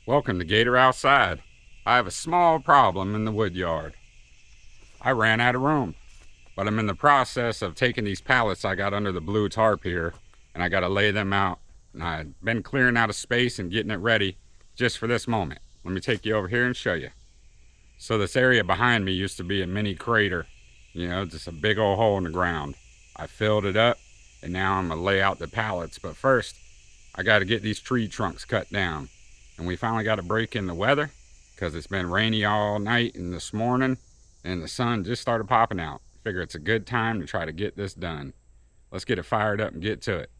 Welcome to Gator Outside. I have a small problem in the wood yard. I ran out of room, but I'm in the process of taking these pallets I got under the blue tarp here, and I got to lay them out. And I've been clearing out of space and getting it ready just for this moment. Let me take you over here and show you. So this area behind me used to be a mini crater, just a big old hole in the ground. I filled it up, and now I'm gonna lay out the pallets. But first, I got to get these tree trunks cut down. And we finally got a break in the weather because it's been rainy all night and this morning, and the sun just started popping out. Figure it's a good time to try to get this done. Let's get it fired up and get to it.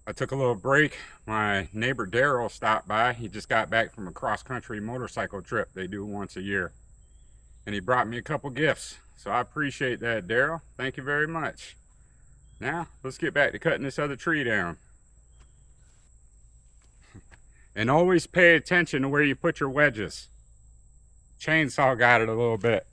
I took a little break. My neighbor Daryl stopped by. He just got back from a cross-country motorcycle trip they do once a year. And he brought me a couple gifts. So I appreciate that, Daryl. Thank you very much. Now, let's get back to cutting this other tree down. And always pay attention to where you put your wedges. Chainsaw got it a little bit.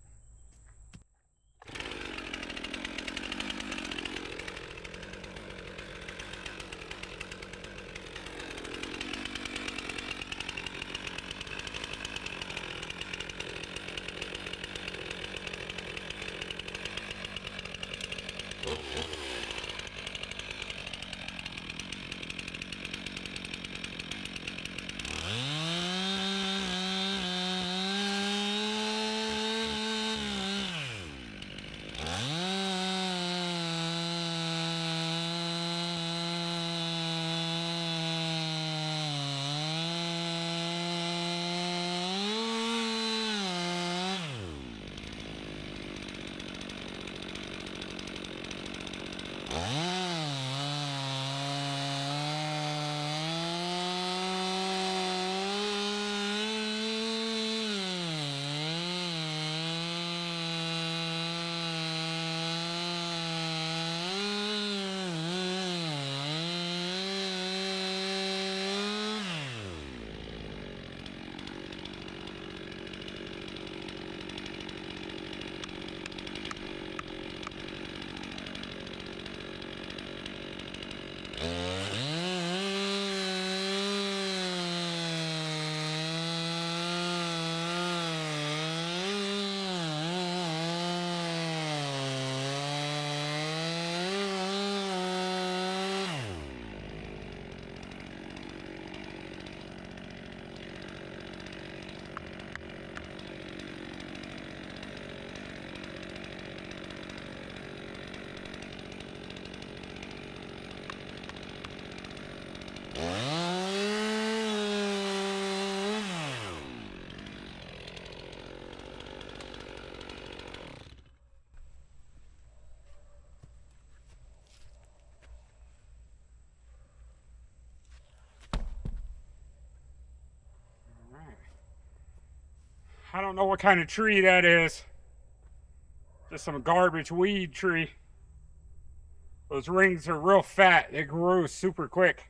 I don't know what kind of tree that is. Just some garbage weed tree. Those rings are real fat. They grew super quick.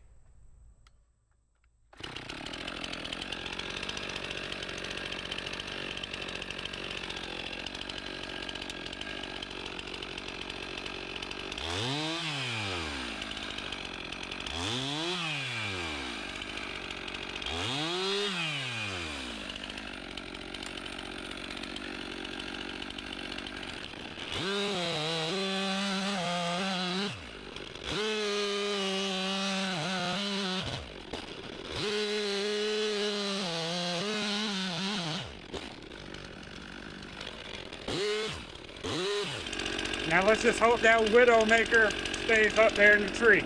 Now let's just hope that Widowmaker stays up there in the tree.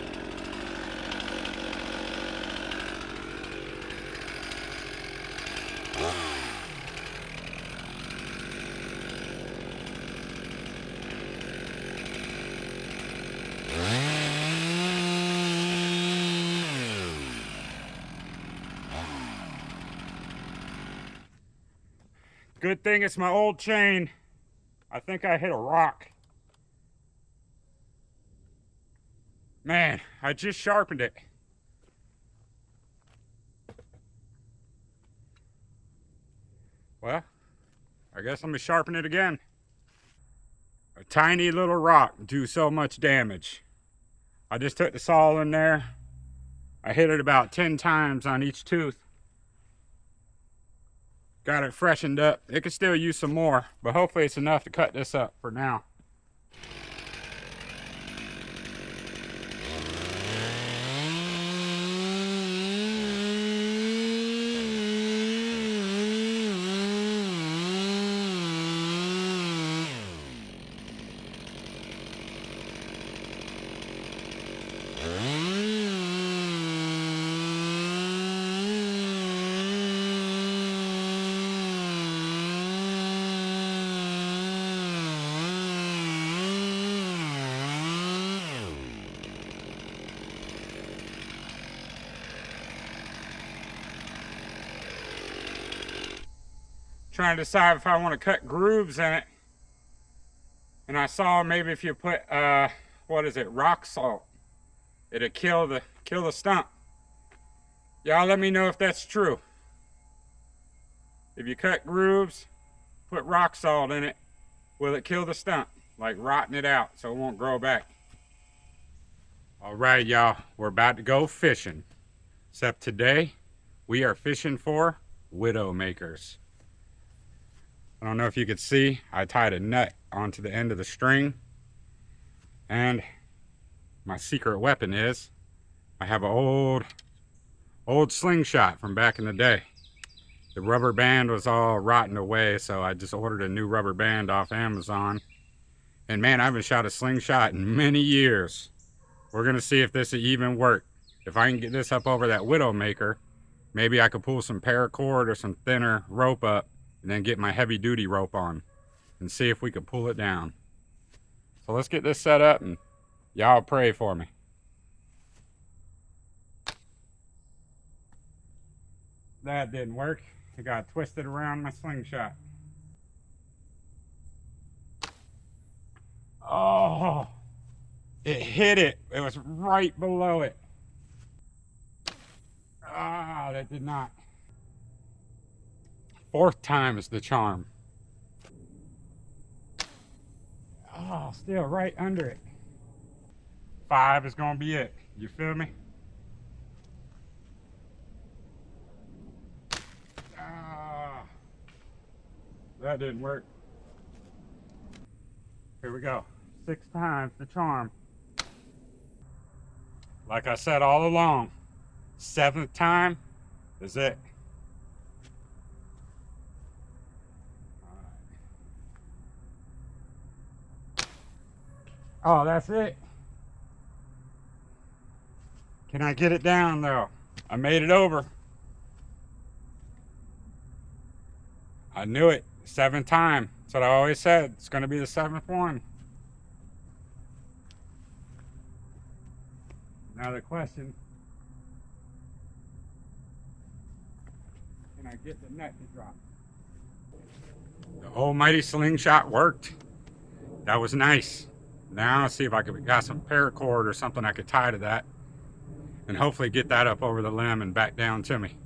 Good thing it's my old chain. I think I hit a rock. Man, I just sharpened it. Well, I guess let me sharpen it again. A tiny little rock do so much damage. I just took the saw in there. I hit it about 10 times on each tooth. Got it freshened up. It could still use some more, but hopefully it's enough to cut this up for now. Trying to decide if I want to cut grooves in it. And I saw maybe if you put what is it, rock salt, it'll kill the stump. Y'all let me know if that's true. If you cut grooves, put rock salt in it, will it kill the stump? Like rotting it out so it won't grow back. Alright y'all, we're about to go fishing. Except today, we are fishing for Widowmakers. I don't know if you could see, I tied a nut onto the end of the string. And my secret weapon is, I have an old slingshot from back in the day. The rubber band was all rotten away, so I just ordered a new rubber band off Amazon. And man, I haven't shot a slingshot in many years. We're gonna see if this will even work. If I can get this up over that Widowmaker, maybe I could pull some paracord or some thinner rope up and then get my heavy duty rope on and see if we could pull it down. So let's get this set up and y'all pray for me. That didn't work. It got twisted around my slingshot. Oh, it hit it. It was right below it. Ah, that did not. Fourth time is the charm. Oh, still right under it. 5 is gonna be it. You feel me? Ah, that didn't work. Here we go. 6 times the charm. Like I said all along, 7th time is it. Oh, that's it. Can I get it down though? I made it over. I knew it. 7th time. That's what I always said. It's going to be the 7th one. Now the question, can I get the net to drop? The almighty slingshot worked. That was nice. Now let's see if I got some paracord or something I could tie to that, and hopefully get that up over the limb and back down to me.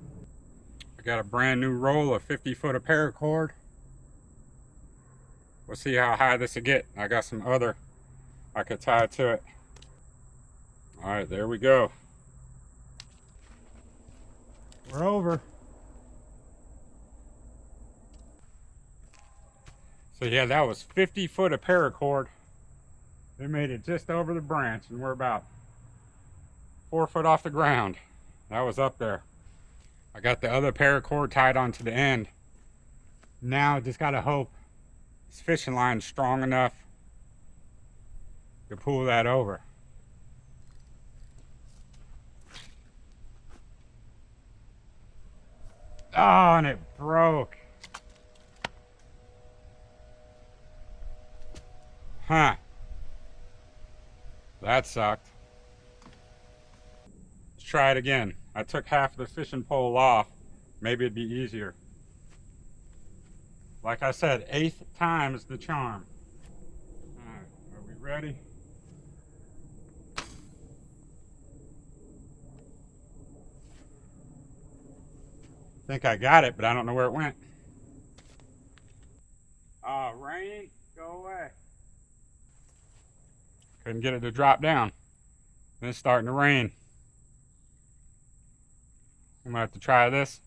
I got a brand new roll of 50 foot of paracord. We'll see how high this will get. I got some other I could tie to it. All right, there we go. We're over. So yeah, that was 50 foot of paracord. They made it just over the branch, and we're about 4 foot off the ground. That was up there. I got the other paracord tied onto the end. Now I just gotta hope this fishing line's strong enough to pull that over. Oh, and it broke. Huh. That sucked. Let's try it again. I took half the fishing pole off. Maybe it'd be easier. Like I said, 8th time is the charm. Alright, are we ready? I think I got it, but I don't know where it went. Rain, go away. Couldn't get it to drop down. Then it's starting to rain. I'm gonna have to try this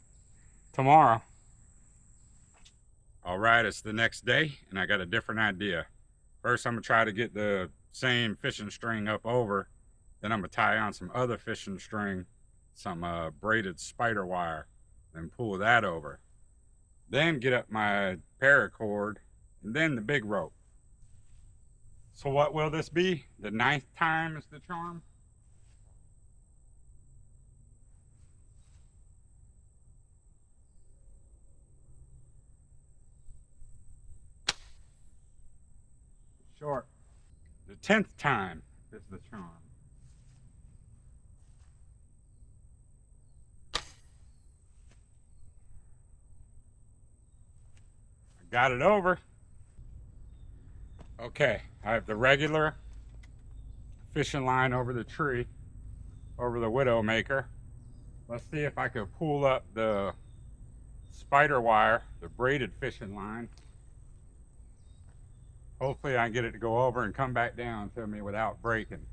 tomorrow. All right, it's the next day, and I got a different idea. First, I'm gonna try to get the same fishing string up over. Then I'm gonna tie on some other fishing string, some braided spider wire, and pull that over. Then get up my paracord, and then the big rope. So what will this be? The 9th time is the charm? Short. The 10th time is the charm. I got it over. Okay, I have the regular fishing line over the tree, over the Widowmaker. Let's see if I can pull up the spider wire, the braided fishing line. Hopefully I can get it to go over and come back down to me without breaking.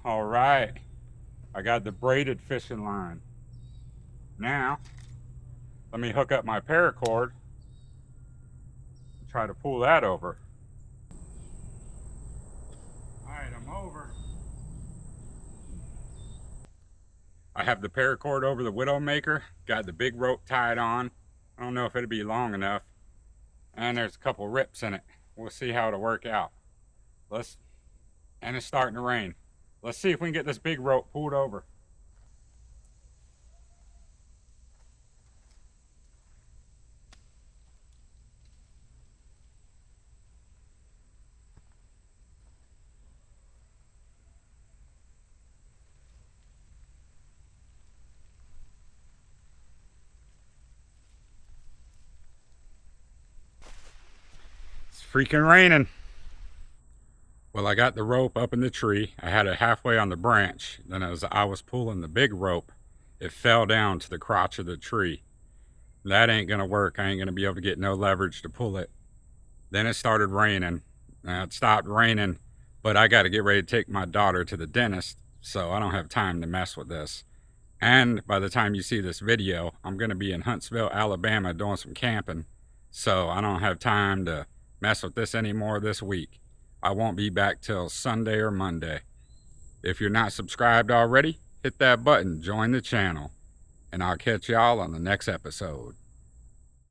All right, I got the braided fishing line. Now, let me hook up my paracord. Try to pull that over. All right, I'm over. I have the paracord over the Widowmaker. Got the big rope tied on. I don't know if it'll be long enough. And there's a couple rips in it. We'll see how it'll work out. And it's starting to rain. Let's see if we can get this big rope pulled over. Freaking raining. Well, I got the rope up in the tree. I had it halfway on the branch. Then as I was pulling the big rope, it fell down to the crotch of the tree. That ain't gonna work. I ain't gonna be able to get no leverage to pull it. Then it started raining. It stopped raining, but I got to get ready to take my daughter to the dentist, so I don't have time to mess with this. And by the time you see this video, I'm gonna be in Huntsville, Alabama doing some camping, so I don't have time to mess with this anymore this week. I won't be back till Sunday or Monday. If you're not subscribed already, hit that button, join the channel, and I'll catch y'all on the next episode.